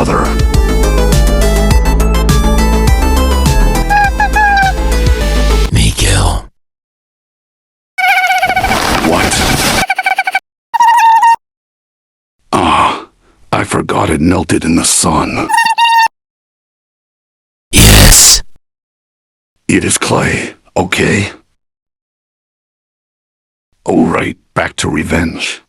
brother. Miguel. What? I forgot it melted in the sun. Yes. It is clay, okay? Alright, back to revenge.